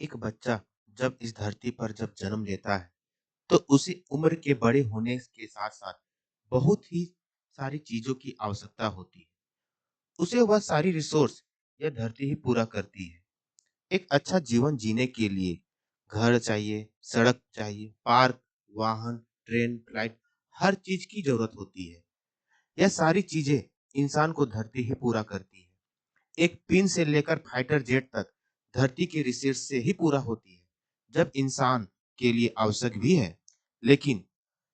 एक बच्चा जब इस धरती पर जब जन्म लेता है, तो उसे उम्र के बड़े होने के साथ-साथ बहुत ही सारी चीज़ों की आवश्यकता होती है। उसे वह सारी रिसोर्स यह धरती ही पूरा करती है। एक अच्छा जीवन जीने के लिए घर चाहिए, सड़क चाहिए, पार्क, वाहन, ट्रेन, फ्लाइट हर चीज़ की ज़रूरत होती है। यह सारी चीज़ें इंसान को धरती ही पूरा करती है। एक पिन से लेकर फाइटर जेट तक धरती के रिसोर्स से ही पूरा होती है, जब इंसान के लिए आवश्यक भी है। लेकिन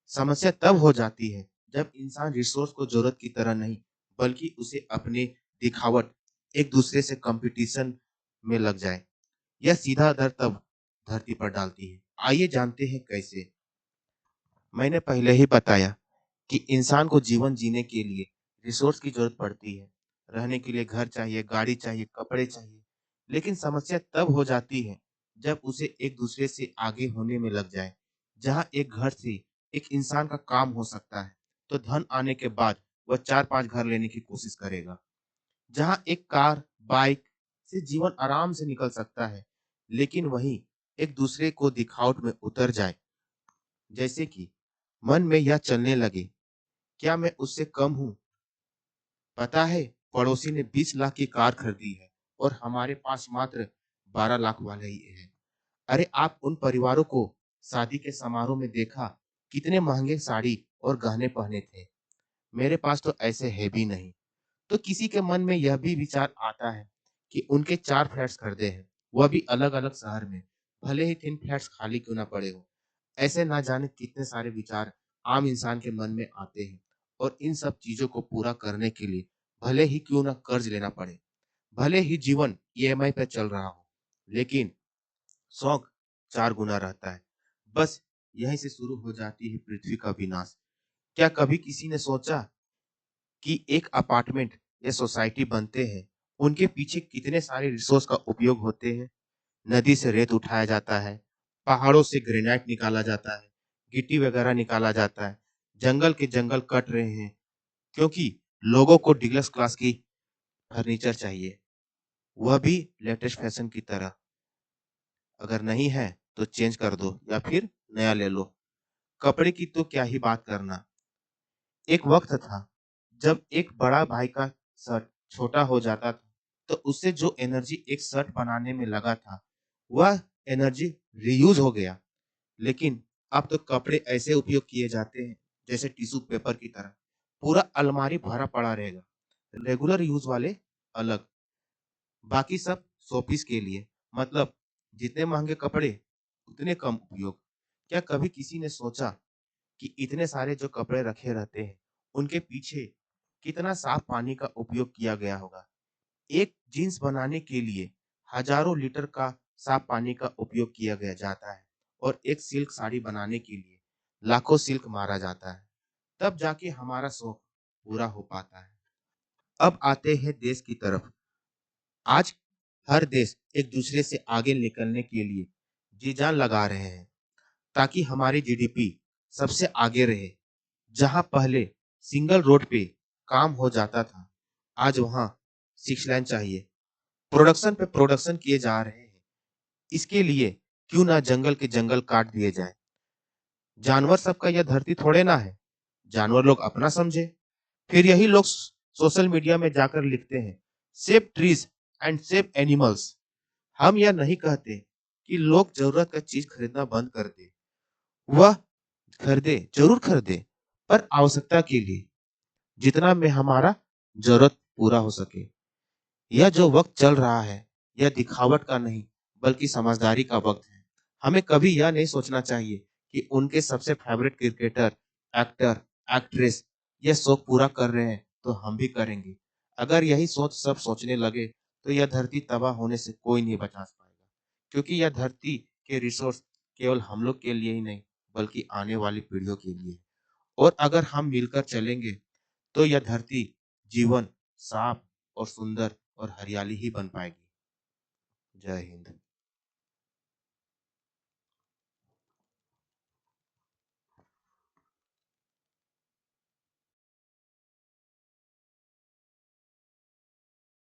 समस्या तब हो जाती है, जब इंसान रिसोर्स को ज़रूरत की तरह नहीं, बल्कि उसे अपने दिखावट, एक-दूसरे से कॉम्पिटिशन में लग जाए। यह सीधा दर तब धरती पर डालती है। आइए जानते हैं कैसे? मैंने पहले ही बताया कि इंसान को जीवन जीने के लिए रिसोर्स की ज़रूरत पड़ती है। रहने के लिए घर चाहिए, गाड़ी चाहिए, कपड़े चाहिए। लेकिन समस्या तब हो जाती है, जब उसे एक-दूसरे से आगे होने में लग जाए। जहाँ एक घर से एक इंसान का काम हो सकता है, तो धन आने के बाद वह 4-5 घर लेने की कोशिश करेगा। जहाँ एक कार, बाइक से जीवन आराम से निकल सकता है, लेकिन वहीं एक-दूसरे को दिखावट में उतर जाए। जैसे कि मन में यह चलने लगे, क्या मैं उससे कम हूँ? पता है, पड़ोसी ने 20 लाख की कार खरीदी है और हमारे पास मात्र 12 लाख वाला ही है। अरे आप उन परिवारों को शादी के समारोह में देखा, कितने महँगे साड़ी और गहने पहने थे। मेरे पास तो ऐसे है भी नहीं। तो किसी के मन में यह भी विचार आता है कि उनके 4 फ्लैट्स खरीदे हैं, वह भी अलग-अलग शहर में, भले ही 3 फ्लैट्स खाली क्यों ना पड़े हों। ऐसे ना जाने कितने सारे विचार आम इंसान के मन में आते हैं और इन सब चीज़ों को पूरा करने के लिए भले ही क्यों ना कर्ज़ लेना पड़े, भले ही जीवन ईएमआई पे चल रहा हो, लेकिन शौक 4 गुना रहता है। बस यहीं से शुरू हो जाती है पृथ्वी का विनाश। क्या कभी किसी ने सोचा कि एक अपार्टमेंट या सोसाइटी बनते हैं, उनके पीछे कितने सारे रिसोर्स का उपयोग होते हैं। नदी से रेत उठाया जाता है, पहाड़ों से ग्रेनाइट निकाला जाता है, गिट्टी वगैरह निकाला जाता है, जंगल के जंगल कट रहे हैं, क्योंकि लोगों को डीलक्स क्लास की फर्नीचर चाहिए, वह भी लेटेस्ट फैशन की तरह। अगर नहीं है, तो चेंज कर दो या फिर नया ले लो। कपड़े की तो क्या ही बात करना। एक वक़्त था, जब एक बड़ा भाई का शर्ट छोटा हो जाता था, तो उससे जो एनर्जी एक शर्ट बनाने में लगा था, वह एनर्जी रीयूज़ हो गया। लेकिन अब तो कपड़े ऐसे उपयोग किए जाते हैं, जैसे टिश्यू पेपर की तरह। पूरा अलमारी भरा पड़ा रहेगा। रेगुलर यूज़ वाले अलग, बाकी सब शोपीस के लिए। मतलब जितने महँगे कपड़े, उतने कम उपयोग। क्या कभी किसी ने सोचा कि इतने सारे जो कपड़े रखे रहते हैं, उनके पीछे कितना साफ पानी का उपयोग किया गया होगा। एक जीन्स बनाने के लिए हज़ारों लीटर का साफ पानी का उपयोग किया गया जाता है और एक सिल्क साड़ी बनाने के लिए लाखों सिल्क मारा जाता है। तब जाके हमारा शौक पूरा हो पाता है। अब आते हैं देश की तरफ। आज हर देश एक-दूसरे से आगे निकलने के लिए जी-जान लगा रहे हैं, ताकि हमारी जीडीपी सबसे आगे रहे। जहाँ पहले सिंगल रोड पे काम हो जाता था, आज वहाँ 6 लाइन चाहिए। प्रोडक्शन पे प्रोडक्शन किए जा रहे हैं। इसके लिए क्यों ना जंगल के जंगल काट दिए जाएँ। जानवर सबका यह धरती थोड़े ना है। जानवर लोग अपना समझे। फिर यही लोग सोशल मीडिया में जाकर लिखते हैं, save trees and save animals. हम यह नहीं कहते कि लोग ज़रूरत का चीज़ खरीदना बंद कर दें। वह खरीदें, ज़रूर खरीदें, पर आवश्यकता के लिए। जितना में हमारा ज़रूरत पूरा हो सके। यह जो वक़्त चल रहा है, यह दिखावट का नहीं, बल्कि समझदारी का वक़्त है। हमें कभी यह नहीं सोचना चाहिए कि उनके सबसे फ़ेवरेट क्रिकेटर, एक्टर, एक्ट्रेस ये शौक पूरा कर रहे हैं, तो हम भी करेंगे। अगर यही सोच सब सोचने लगे, तो यह धरती तबाह होने से कोई नहीं बचा पाएगा। क्योंकि यह धरती के रिसोर्स केवल हम लोग के लिए ही नहीं, बल्कि आने वाली पीढ़ियों के लिए। और अगर हम मिलकर चलेंगे, तो यह धरती जीवन, साफ और सुंदर और हरियाली ही बन पाएगी। जय हिंद।